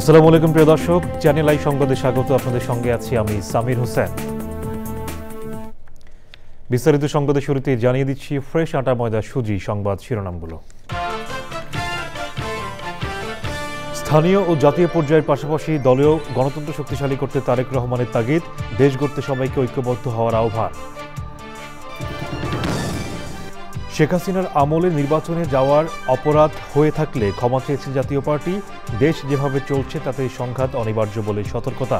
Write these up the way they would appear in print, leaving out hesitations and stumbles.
আসসালামু আলাইকুম প্রিয় দর্শক, চ্যানেল আই সংবাদে স্বাগত। আপনাদের সঙ্গে আছি আমি সামির হোসেন। বিস্তারিত সংবাদের শুরুতে জানিয়ে দিচ্ছি ফ্রেশ আটা ময়দা সুজি সংবাদ শিরোনামগুলো। স্থানীয় ও জাতীয় পর্যায়ের পাশাপাশি দলীয় গণতন্ত্র শক্তিশালী করতে তারেক রহমানের তাগিদ, দেশ গড়তে সবাইকে ঐক্যবদ্ধ হওয়ার আহ্বান। শেখ হাসিনার আমলে নির্বাচনে যাওয়ার অপরাধ হয়ে থাকলে ক্ষমা চেয়েছে জাতীয় পার্টি, দেশ যেভাবে চলছে তাতে সংঘাত অনিবার্য বলে সতর্কতা।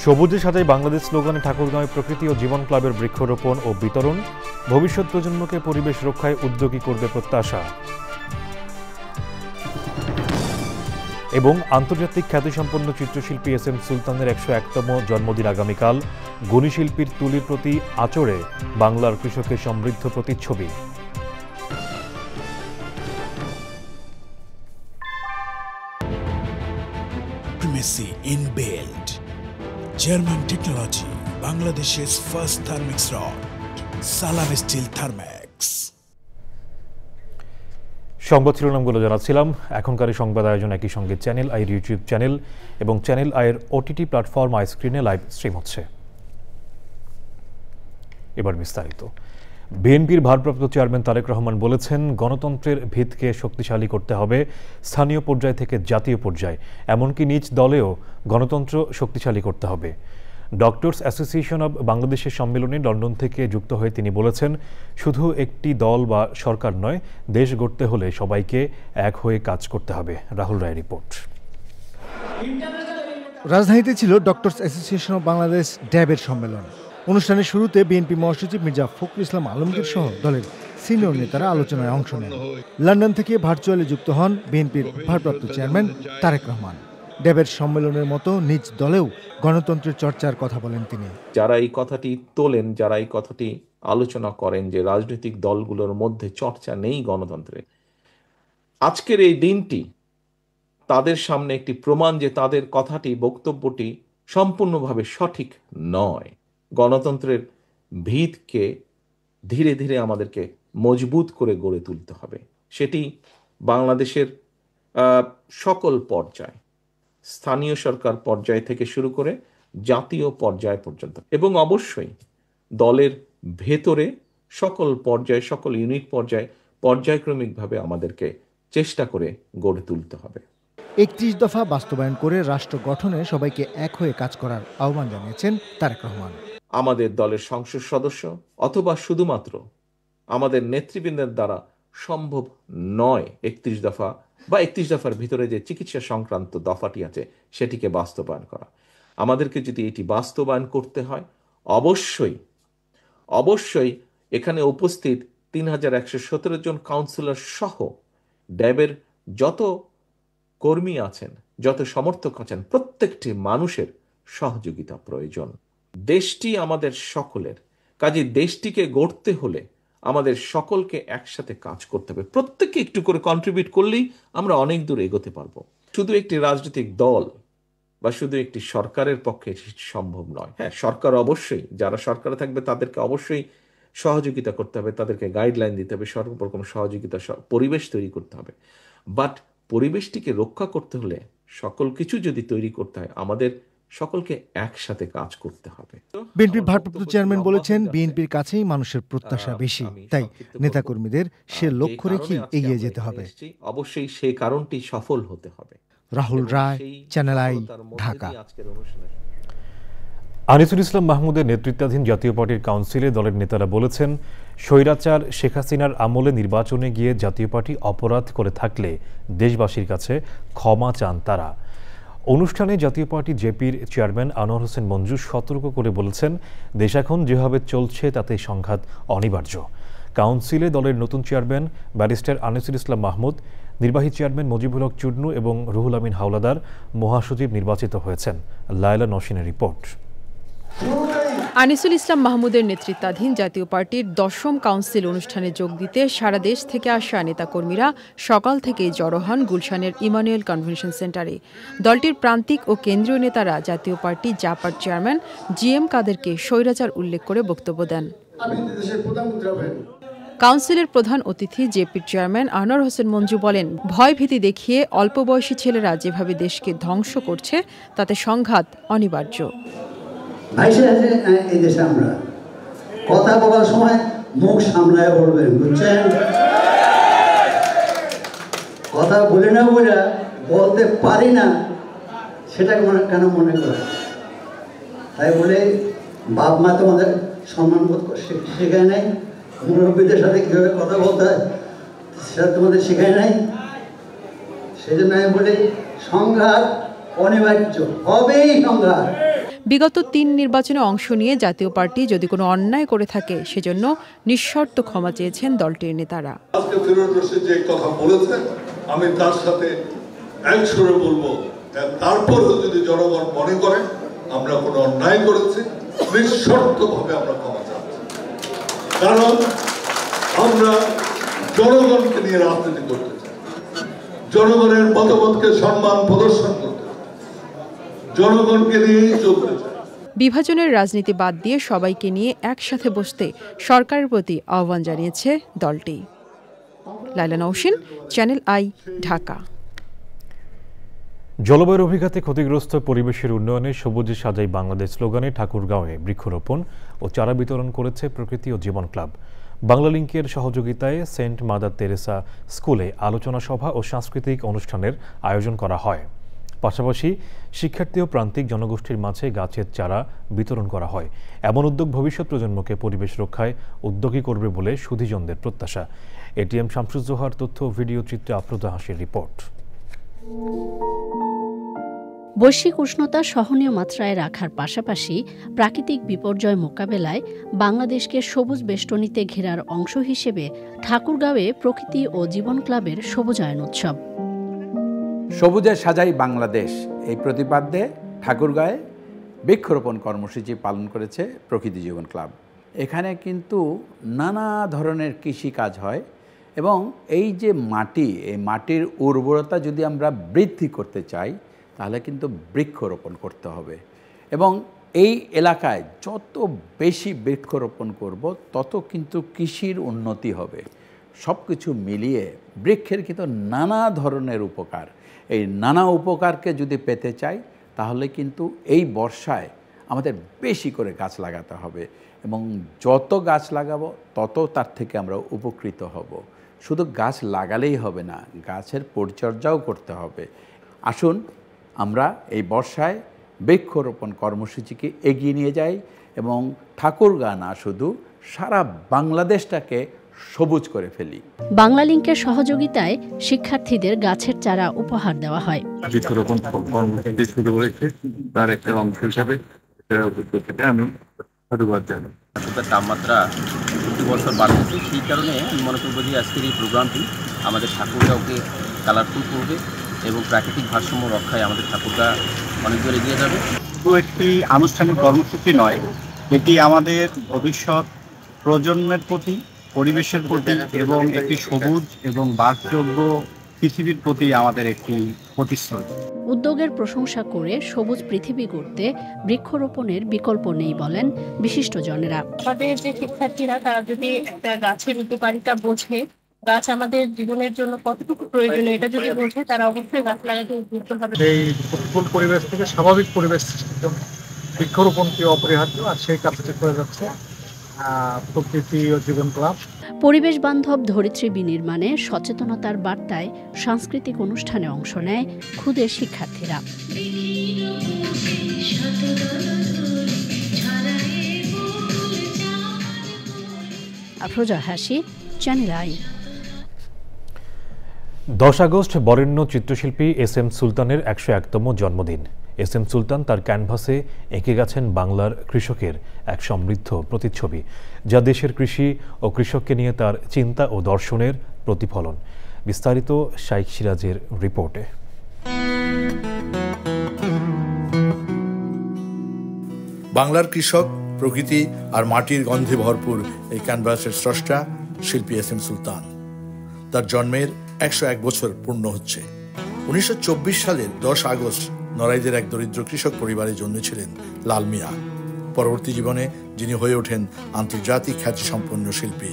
সবুজে সাজাই বাংলাদেশ স্লোগানে ঠাকুরগাঁওয়ে প্রকৃতি ও জীবন ক্লাবের বৃক্ষরোপণ ও বিতরণ, ভবিষ্যৎ প্রজন্মকে পরিবেশ রক্ষায় উদ্যোগী করবে প্রত্যাশা। এবং আন্তর্জাতিক খ্যাতিসম্পন্ন চিত্রশিল্পী এস.এম. সুলতানের ১০১তম জন্মদিন আগামীকাল, গুণী শিল্পীর তুলির প্রতি আচরে বাংলার কৃষকের সমৃদ্ধ প্রতিচ্ছবি। Primacy in build. German technology, Bangladesh's first Thermix rod. Salam Steel Thermax. সংবাদ শিরোনামগুলো জানাচ্ছিলাম। এখনকার সংবাদ আয়োজন একই সঙ্গে চ্যানেল আইয়ের ইউটিউব চ্যানেল এবং চ্যানেল আইয়ের ওটিটি প্ল্যাটফর্ম আই স্ক্রিনে লাইভ স্ট্রিম হচ্ছে। এবার বিস্তারিত। বিএনপির ভারপ্রাপ্ত চেয়ারম্যান তারেক রহমান বলেছেন, গণতন্ত্রের ভিতকে শক্তিশালী করতে হবে স্থানীয় পর্যায় থেকে জাতীয় পর্যায়ে, এমনকি নিজ দলেও গণতন্ত্র শক্তিশালী করতে হবে। ডক্টরস অ্যাসোসিয়েশন অব বাংলাদেশের সম্মেলনে লন্ডন থেকে যুক্ত হয়ে তিনি বলেছেন, শুধু একটি দল বা সরকার নয়, দেশ গড়তে হলে সবাইকে এক হয়ে কাজ করতে হবে। রাহুল রায় রিপোর্ট। রাজধানীতে ছিল ডক্টরস অ্যাসোসিয়েশন অব বাংলাদেশ ড্যাবের সম্মেলন। অনুষ্ঠানের শুরুতে বিএনপি মহাসচিব মির্জা ফখরুল ইসলাম আলমগীর সহ দলের সিনিয়র নেতারা আলোচনায় অংশ নেন। লন্ডন থেকে ভার্চুয়ালি যুক্ত হন বিএনপির ভারপ্রাপ্ত চেয়ারম্যান তারেক রহমান। ড্যাবের সম্মেলনের মতো নিজ দলেও গণতন্ত্রের চর্চার কথা বলেন তিনি। যারা এই কথাটি তোলেন, যারা এই কথাটি আলোচনা করেন যে রাজনৈতিক দলগুলোর মধ্যে চর্চা নেই গণতন্ত্রে, আজকের এই দিনটি তাদের সামনে একটি প্রমাণ যে তাদের কথাটি, বক্তব্যটি সম্পূর্ণভাবে সঠিক নয়। গণতন্ত্রের ভিতকে ধীরে ধীরে আমাদেরকে মজবুত করে গড়ে তুলতে হবে। সেটি বাংলাদেশের সকল পর্যায়, স্থানীয় সরকার পর্যায় থেকে শুরু করে জাতীয় পর্যায় পর্যন্ত, এবং অবশ্যই দলের ভেতরে সকল পর্যায়ে, সকল ইউনিট পর্যায়ে পর্যায়ক্রমিকভাবে আমাদেরকে চেষ্টা করে গড়ে তুলতে হবে। ৩১ দফা বাস্তবায়ন করে রাষ্ট্র গঠনে সবাইকে এক হয়ে কাজ করার আহ্বান জানিয়েছেন তারেক রহমান। আমাদের দলের সংসদ সদস্য অথবা শুধুমাত্র আমাদের নেতৃবৃন্দের দ্বারা সম্ভব নয় ৩১ দফা বা ৩১ দফার ভিতরে যে চিকিৎসা সংক্রান্ত দফাটি আছে সেটিকে বাস্তবায়ন করা। আমাদেরকে যদি এটি বাস্তবায়ন করতে হয়, অবশ্যই এখানে উপস্থিত ৩,১১৭ জন কাউন্সিলর সহ ড্যাবের যত কর্মী আছেন, যত সমর্থক আছেন, প্রত্যেকটি মানুষের সহযোগিতা প্রয়োজন। দেশটি আমাদের সকলের, কাজে দেশটিকে গড়তে হলে আমাদের সকলকে একসাথে কাজ করতে হবে। প্রত্যেককে একটু করে কন্ট্রিবিউট করলেই আমরা অনেক দূর এগোতে পারবো। শুধু একটি রাজনৈতিক দল বা শুধু একটি সরকারের পক্ষে সম্ভব নয়। হ্যাঁ, সরকার অবশ্যই, যারা সরকারে থাকবে তাদেরকে অবশ্যই সহযোগিতা করতে হবে, তাদেরকে গাইডলাইন দিতে হবে, সর্বরকম সহযোগিতা, পরিবেশ তৈরি করতে হবে। বাট পরিবেশটিকে রক্ষা করতে হলে সকল কিছু যদি তৈরি করতে হয়, আমাদের সকলকে একসাথে কাজ করতে হবে। বিএনপির ভারপ্রাপ্ত চেয়ারম্যান বলেছেন, বিএনপির কাছেই মানুষের প্রত্যাশা বেশি, তাই নেতাকর্মীদের সে লক্ষ্য রেখে এগিয়ে যেতে হবে। অবশ্যই সেই কারণটি সফল হতে হবে। রাহুল রায়, চ্যানেল আই, ঢাকা। আনিসুল ইসলাম মাহমুদের নেতৃত্বাধীন জাতীয় পার্টির কাউন্সিলে দলের নেতারা বলেছেন, স্বৈরাচার শেখ হাসিনার আমলে নির্বাচনে গিয়ে জাতীয় পার্টি অপরাধ করে থাকলে দেশবাসীর কাছে ক্ষমা চান তারা। অনুষ্ঠানে জাতীয় পার্টি জেপির চেয়ারম্যান আনোয়ার হোসেন মঞ্জু সতর্ক করে বলেছেন, দেশ এখন যেভাবে চলছে তাতে সংঘাত অনিবার্য। কাউন্সিলে দলের নতুন চেয়ারম্যান ব্যারিস্টার আনিসুল ইসলাম মাহমুদ, নির্বাহী চেয়ারম্যান মুজিবুল হক চুন্নু এবং রুহুল আমিন হাওলাদার মহাসচিব নির্বাচিত হয়েছেন। লায়লা নসিনের রিপোর্ট। আনিসুল ইসলাম মাহমুদের নেতৃত্বাধীন জাতীয় পার্টির ১০ম কাউন্সিল অনুষ্ঠানে যোগ দিতে সারা দেশ থেকে আসা নেতাকর্মীরা সকাল থেকেই জড়ো হন গুলশানের ইমানুয়েল কনভেনশন সেন্টারে। দলটির প্রান্তিক ও কেন্দ্রীয় নেতারা জাতীয় পার্টি জাপার চেয়ারম্যান জিএম কাদেরকে স্বৈরাচার উল্লেখ করে বক্তব্য দেন। কাউন্সিলের প্রধান অতিথি জেপির চেয়ারম্যান আনোয়ার হোসেন মঞ্জু বলেন, ভয়ভীতি দেখিয়ে অল্প বয়সী ছেলেরা যেভাবে দেশকে ধ্বংস করছে তাতে সংঘাত অনিবার্য। এই দেশে আমরা কথা বলার সময় মুখ সামলায় বলবেন, বুঝছেন? কথা বলে না বলে বলতে পারি না সেটা কেন মনে করে? তাই বলে বাপ মা তোমাদের সম্মানবোধ শেখায় নাই, মুরব্বীদের সাথে কীভাবে কথা বলতে হয় সেটা তোমাদের শেখায় নাই। সেই জন্য আমি বলি সংঘাত অনিবার্য, হবেই সংঘাত। বিগত 3 নির্বাচনে অংশ নিয়ে জাতীয় পার্টি যদি কোনো অন্যায় করে থাকে সেজন্য নিঃশর্ত ক্ষমা চেয়েছেন দলটির নেতারা। আজকে ফিরোজ রশিদ যে কথা বলেছেন আমি তার সাথে এক সুরে বলবো, তারপরেও যদি জনগণ মনে করেন আমরা কোনো অন্যায় করেছি, নিঃশর্তভাবে আমরা ক্ষমা চাচ্ছি। কারণ আমরা জনগণকে নিয়ে রাজনীতি করতে চাই, জনগণের মতামতকে সম্মান প্রদর্শন করতে চাই, জনগণকে নিয়েই চলতে চাই। বিভাজনের রাজনীতি বাদ দিয়ে সবাইকে নিয়ে একসাথে বসতে সরকারের প্রতি আহ্বান জানিয়েছে দলটি। লাইলা নওশিন, চ্যানেল আই, ঢাকা। জলবায়ুর অভিঘাতে ক্ষতিগ্রস্ত পরিবেশের উন্নয়নে সবুজে সাজাই বাংলাদেশ স্লোগানে ঠাকুরগাঁওয়ে বৃক্ষরোপণ ও চারা বিতরণ করেছে প্রকৃতি ও জীবন ক্লাব। বাংলা লিংকের সহযোগিতায় সেন্ট মাদার তেরেসা স্কুলে আলোচনা সভা ও সাংস্কৃতিক অনুষ্ঠানের আয়োজন করা হয়। পাশাপাশি শিক্ষার্থী ও প্রান্তিক জনগোষ্ঠীর মাঝে গাছের চারা বিতরণ করা হয়। এমন উদ্যোগ ভবিষ্যৎ প্রজন্মকে পরিবেশ রক্ষায় উদ্যোগী করবে বলে সুধীজনদের প্রত্যাশা। এটিএম শামসুজ্জোহার তথ্য ও ভিডিও চিত্রে আফরোজা হাসির রিপোর্ট। বৈশ্বিক উষ্ণতা সহনীয় মাত্রায় রাখার পাশাপাশি প্রাকৃতিক বিপর্যয় মোকাবেলায় বাংলাদেশকে সবুজ বেষ্টনীতে ঘেরার অংশ হিসেবে ঠাকুরগাঁওয়ে প্রকৃতি ও জীবন ক্লাবের সবুজায়ন উৎসব। সবুজে সাজাই বাংলাদেশ এই প্রতিপাদ্যে ঠাকুরগাঁয়ে বৃক্ষরোপণ কর্মসূচি পালন করেছে প্রকৃতি জীবন ক্লাব। এখানে কিন্তু নানা ধরনের কৃষি কাজ হয় এবং এই যে মাটি, এই মাটির উর্বরতা যদি আমরা বৃদ্ধি করতে চাই তাহলে কিন্তু বৃক্ষরোপণ করতে হবে এবং এই এলাকায় যত বেশি বৃক্ষরোপণ করব তত কিন্তু কৃষির উন্নতি হবে। সব কিছু মিলিয়ে বৃক্ষের কিন্তু নানা ধরনের উপকার, এই নানা উপকারকে যদি পেতে চাই তাহলে কিন্তু এই বর্ষায় আমাদের বেশি করে গাছ লাগাতে হবে এবং যত গাছ লাগাবো তত তার থেকে আমরা উপকৃত হব। শুধু গাছ লাগালেই হবে না, গাছের পরিচর্যাও করতে হবে। আসুন আমরা এই বর্ষায় বৃক্ষরোপণ কর্মসূচিকে এগিয়ে নিয়ে যাই এবং ঠাকুরগাঁ না শুধু সারা বাংলাদেশটাকে সবুজ করে ফেলি। বাংলা লিংকের সহযোগিতায় শিক্ষার্থীদের গাছের চারা উপহার দেওয়া হয়। বৃক্ষরোপণ কর্মসূচি শুরু হয়েছে, তার একটা অংশ হিসাবে আমি ধন্যবাদ জানাই। তাপমাত্রা প্রতি বছর বাড়তেছে, সেই কারণে আমি মনে করবো যে আজকের এই প্রোগ্রামটি আমাদের ঠাকুরগাঁওকে কালারফুল করবে এবং প্রাকৃতিক ভারসাম্য রক্ষায় আমাদের ঠাকুরগাঁ অনেক দূর এগিয়ে যাবে। শুধু একটি আনুষ্ঠানিক কর্মসূচি নয়, এটি আমাদের ভবিষ্যৎ প্রজন্মের প্রতি, পরিবেশের প্রতি এবং একটি সবুজ এবং বাসযোগ্য পৃথিবীর প্রতি আমাদের একটি প্রতিশ্রুতি। উদ্যোগের প্রশংসা করে সবুজ পৃথিবী গড়তে বৃক্ষরোপণের বিকল্প নেই বলেন বিশিষ্টজনেরা। আমাদের যে শিক্ষার্থীরা তারা যদি একটা গাছের উপকারিতা বোঝে, গাছ আমাদের জীবনের জন্য কতটুকু প্রয়োজনীয় এটা যদি বোঝে, তারা অবশ্যই গাছ লাগাতে উদ্বুদ্ধ হবে। এই প্রতিকূল পরিবেশ থেকে স্বাভাবিক পরিবেশ সৃষ্টির জন্য বৃক্ষরোপণটি অপরিহার্য, আর সেই কাজটি করে যাচ্ছে প্রকৃতি ও জীবন ক্লাব। পরিবেশ বান্ধব ধরিত্রী বিনির্মাণে সচেতনতার বার্তায় সাংস্কৃতিক অনুষ্ঠানে অংশ নেয় ক্ষুদে শিক্ষার্থীরা। আফরোজা হাসি, চ্যানেল আই। 10 আগস্ট বরেণ্য চিত্রশিল্পী এস.এম. সুলতানের 101তম জন্মদিন। এস.এম. সুলতান তার ক্যানভাসে এঁকে গেছেন বাংলার কৃষকের এক সমৃদ্ধ প্রতিচ্ছবি, যা দেশের কৃষি ও কৃষককে নিয়ে তার চিন্তা ও দর্শনের প্রতিফলন। বিস্তারিত শাইখ সিরাজের রিপোর্টে। বাংলার কৃষক, প্রকৃতি আর মাটির গন্ধে ভরপুর এই ক্যানভাসের স্রষ্টা শিল্পী এস.এম. সুলতান। তার জন্মের 101 বছর পূর্ণ হচ্ছে। 1924 সালের 10 আগস্ট নড়াইলের এক দরিদ্র কৃষক পরিবারে জন্মেছিলেন লাল মিয়া। পরবর্তী জীবনে যিনি হয়ে ওঠেন আন্তর্জাতিক খ্যাতিসম্পন্ন শিল্পী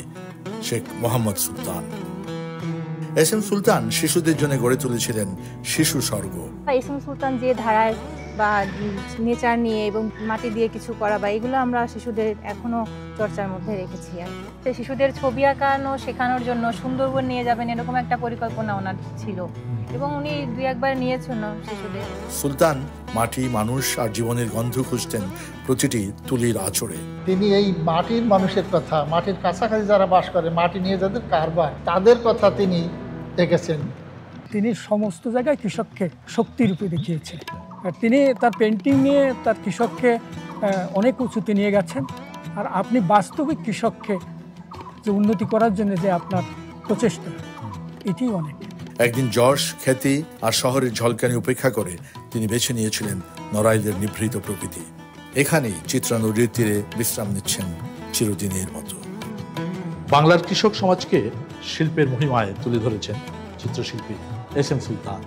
শেখ মোহাম্মদ সুলতান। এস এম সুলতান শিশুদের জন্য গড়ে তুলেছিলেন শিশু স্বর্গ। এস এম সুলতান যে ধারায় বা নেচার নিয়ে এবং মাটি দিয়ে কিছু করা বা এগুলো আমরা শিশুদের এখনো চর্চার মধ্যে রেখেছি। আর শিশুদের ছবি আঁকানো শেখানোর জন্য সুন্দরবন নিয়ে যাবেন এরকম একটা পরিকল্পনা ওনার ছিল এবং উনি 2-1 বার নিয়েছেন শিশুদের। সুলতান মাটি, মানুষ আর জীবনের গন্ধ খুঁজতেন প্রতিটি তুলির আঁচড়ে। তিনি এই মাটির মানুষের কথা, মাটির কাছাকাছি যারা বাস করে, মাটি নিয়ে যাদের কারবার, তাদের কথা তিনি দেখেছেন। তিনি সমস্ত জায়গায় কৃষককে শক্তি রূপে দেখিয়েছেন। তিনি তার পেন্টিং নিয়ে তার কৃষককে অনেক উঁচুতে নিয়ে গেছেন। আর আপনি বাস্তবিক কৃষককে যে উন্নতি করার জন্য যে আপনার প্রচেষ্টা, এটি অনেক। একদিন যশ, খ্যাতি আর শহরের ঝলকানি উপেক্ষা করে তিনি বেছে নিয়েছিলেন নড়াইলের নিভৃত প্রকৃতি। এখানেই চিত্রা নদীর তীরে বিশ্রাম নিচ্ছেন চিরদিনের মতো। বাংলার কৃষক সমাজকে শিল্পের মহিমায় তুলে ধরেছেন চিত্রশিল্পী এস এম সুলতান।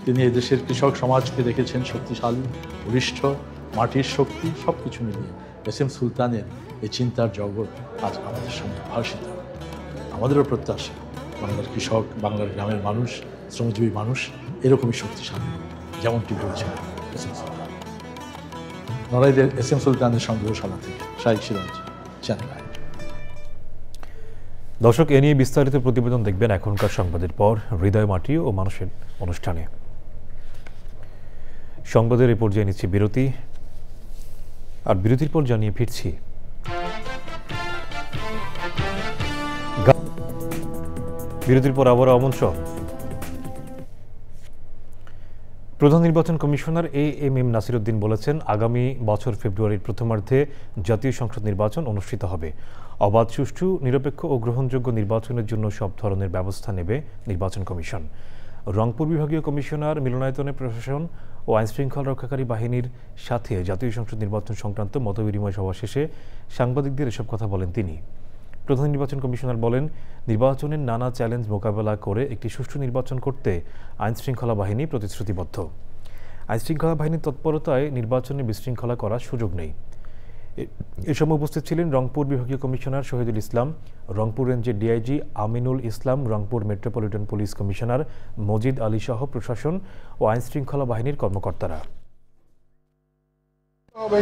তিনি এদেশের কৃষক সমাজকে দেখেছেন শক্তিশালী, বলিষ্ঠ, মাটির শক্তি সবকিছু মিলিয়ে এস এম সুলতানের এই চিন্তার জগৎ আজ আমাদের সামনে ভাসিত। আমাদেরও প্রত্যাশা বাংলার কৃষক, বাংলার গ্রামের মানুষ, শ্রমজীবী মানুষ এরকমই শক্তিশালী, যেমনটি বলেছিলেন এস এম সুলতান। নড়াইলের এস এম সুলতানের সংগ্রহশালা থেকে শাহিদ সিরাজ, চ্যানেল আই। দর্শক, এ নিয়ে বিস্তারিত প্রতিবেদন দেখবেন এখনকার সংবাদের পর হৃদয়, মাটি ও মানুষের অনুষ্ঠানে। সংবাদের এই পর্যায়ে নিচ্ছি বিরতি, আর বিরতির পর জানিয়ে ফিরছি। বিরতির পর আবারও আমন্ত্রণ। প্রধান নির্বাচন কমিশনার এএমএম নাসিরউদ্দিন বলেছেন, আগামী বছর ফেব্রুয়ারির প্রথমার্ধে জাতীয় সংসদ নির্বাচন অনুষ্ঠিত হবে। অবাধ, সুষ্ঠু, নিরপেক্ষ ও গ্রহণযোগ্য নির্বাচনের জন্য সব ধরনের ব্যবস্থা নেবে নির্বাচন কমিশন। রংপুর বিভাগীয় কমিশনার মিলনায়তনে প্রশাসন ও আইনশৃঙ্খলা রক্ষাকারী বাহিনীর সাথে জাতীয় সংসদ নির্বাচন সংক্রান্ত মতবিনিময় সভা শেষে সাংবাদিকদের এসব কথা বলেন তিনি। প্রধান নির্বাচন কমিশনার বলেন, নির্বাচনের নানা চ্যালেঞ্জ মোকাবেলা করে একটি সুষ্ঠু নির্বাচন করতে আইনশৃঙ্খলা বাহিনী প্রতিশ্রুতিবদ্ধ। আইনশৃঙ্খলা বাহিনীর তৎপরতায় নির্বাচনে বিশৃঙ্খলা করার সুযোগ নেই। এ সময় উপস্থিত ছিলেন রংপুর বিভাগীয় কমিশনার শহীদুল ইসলাম, রংপুর রেঞ্জের DIG Aminul Islam, Rangpur metropolitan police commissioner Majid Ali সহ প্রশাসন ও আইনশৃঙ্খলা বাহিনীর কর্মকর্তারা।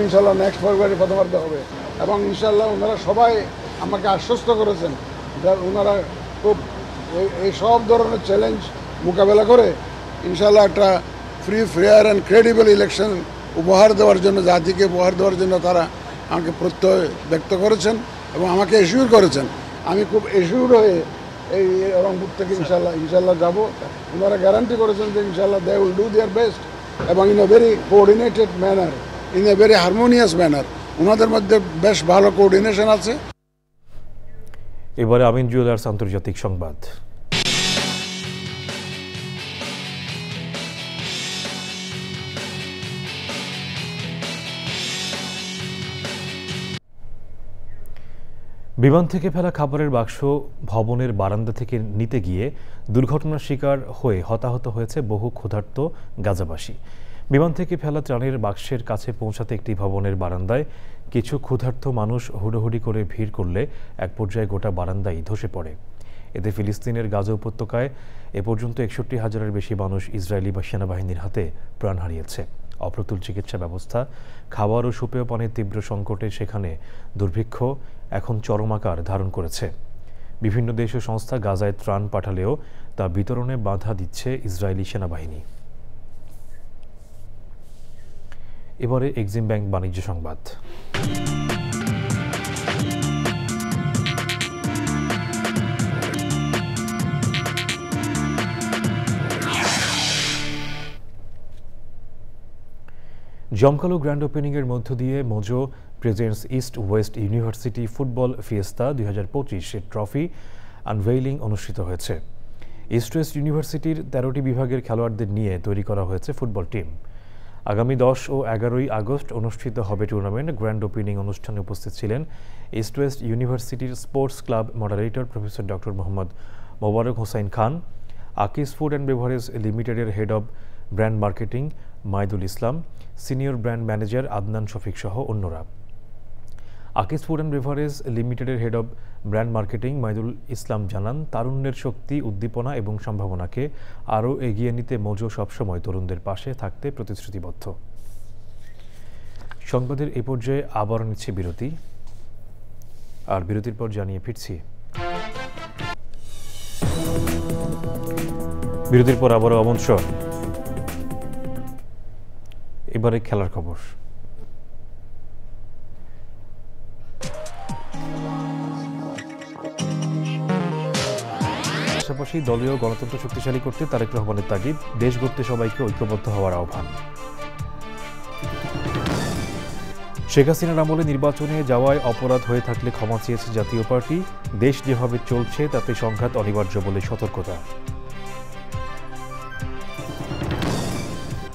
ইনশাল্লাহ নেক্সট ফেব্রুয়ারি প্রথমার্ধে হবে এবং ইনশাল্লাহ ওনারা সবাই আমাকে আশ্বস্ত করেছেন যে ওনারা খুব এই সব ধরনের চ্যালেঞ্জ মোকাবেলা করে ইনশাল্লাহ একটা free, fair and credible election উপহার দেওয়ার জন্য, জাতিকে উপহার দেওয়ার জন্য তারা আমাকে প্রত্যয় ব্যক্ত করেছেন এবং আমাকে এশিওর করেছেন। আমি খুব এশিওর হয়ে এই রংপুর থেকে ইনশাল্লাহ যাব। ওনারা গ্যারান্টি করেছেন যে ইনশাল্লাহ they will do their best এবং in a very coordinated manner, in a very harmonious manner. ওনাদের মধ্যে বেশ ভালো কোঅর্ডিনেশন আছে। এবারে আমিন জুয়েলার্স আন্তর্জাতিক সংবাদ। বিমান থেকে ফেলা খাবারের বাক্স ভবনের বারান্দা থেকে নিতে গিয়ে দুর্ঘটনার শিকার হয়ে হতাহত হয়েছে বহু ক্ষুধার্ত গাজাবাসী। বিমান থেকে ফেলা ত্রাণের বাক্সের কাছে পৌঁছাতে একটি ভবনের বারান্দায় কিছু ক্ষুধার্ত মানুষ হুড়োহুড়ি করে ভিড় করলে এক পর্যায়ে গোটা বারান্দাই ধসে পড়ে। এতে ফিলিস্তিনের গাজা উপত্যকায় এ পর্যন্ত ৬১,০০০-এর বেশি মানুষ ইসরায়েলি বা সেনাবাহিনীর হাতে প্রাণ হারিয়েছে। অপ্রতুল চিকিৎসা ব্যবস্থা, খাবার ও সুপেয় পানির তীব্র সংকটে সেখানে দুর্ভিক্ষ এখন চরম আকার ধারণ করেছে। বিভিন্ন দেশ ও সংস্থা গাজায় ত্রাণ পাঠালেও তা বিতরণে বাধা দিচ্ছে ইসরায়েলি সেনাবাহিনী। এবারে এক্সিম ব্যাংক বাণিজ্য সংবাদ। জমকালো গ্র্যান্ড ওপেনিংয়ের মধ্য দিয়ে Mojo presents East West University football fiesta ২০২৫-এর ট্রফি আনভেইলিং অনুষ্ঠিত হয়েছে। ইস্ট ওয়েস্ট ইউনিভার্সিটির ১৩টি বিভাগের খেলোয়াড়দের নিয়ে তৈরি করা হয়েছে ফুটবল টিম। আগামী ১০ ও ১১ই আগস্ট অনুষ্ঠিত হবে টুর্নামেন্ট। গ্র্যান্ড ওপেনিং অনুষ্ঠানে উপস্থিত ছিলেন ইস্ট ওয়েস্ট ইউনিভার্সিটির sports club moderator professor doctor Mohammad Mobarak Hossain Khan, Akij food and beverage লিমিটেডের head of brand marketing Maidul Islam, senior brand manager Adnan Shafiq সহ অন্যরা। আকিস ফুড অ্যান্ড বেভারেজ লিমিটেডের head of brand marketing Maidul Islam জানান, তারুণ্যের শক্তি, উদ্দীপনা এবং সম্ভাবনাকে আরও এগিয়ে নিতে মোজো সবসময় তরুণদের পাশে থাকতে প্রতিশ্রুতিবদ্ধ। সংবাদের এই পর্যায়ে আবারও নিচ্ছে বিরতি, আর বিরতির পর জানিয়ে ফিরছি। বিরতির পর আবারও আমন্ত্রণ। এবারে খেলার খবর। পাশাপাশি দলীয় গণতন্ত্র শক্তিশালী করতে তারেক রহমানের তাগিদ, দেশ গড়তে সবাইকে ঐক্যবদ্ধ হওয়ার আহ্বান। শেখ হাসিনার আমলে নির্বাচনে যাওয়ায় অপরাধ হয়ে থাকলে ক্ষমা চেয়েছে জাতীয় পার্টি, দেশ যেভাবে চলছে তাতে সংঘাত অনিবার্য বলে সতর্কতা।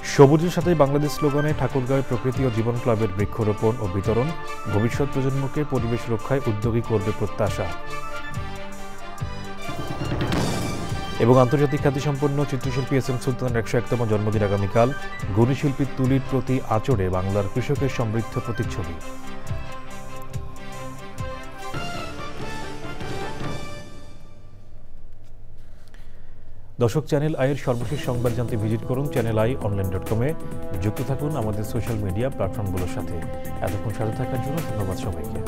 সবুজের সাথে বাংলাদেশ স্লোগানে ঠাকুরগাঁও প্রকৃতি ও জীবন ক্লাবের বৃক্ষরোপণ ও বিতরণ, ভবিষ্যৎ প্রজন্মকে পরিবেশ রক্ষায় উদ্যোগী করবে প্রত্যাশা। এবং আন্তর্জাতিক খ্যাতিসম্পন্ন চিত্রশিল্পী এস এম সুলতানের ১০১তম জন্মদিন আগামীকাল, গুণী শিল্পী তুলির প্রতি আচরে বাংলার কৃষকের সমৃদ্ধ প্রতিচ্ছবি। দর্শক, চ্যানেল আইয়ের সর্বশেষ সংবাদ জানতে ভিজিট করুন channelionline.com-এ। যুক্ত থাকুন আমাদের সোশ্যাল মিডিয়া প্ল্যাটফর্মগুলোর সাথে। এতক্ষণ সাথে থাকার জন্য ধন্যবাদ সবাইকে।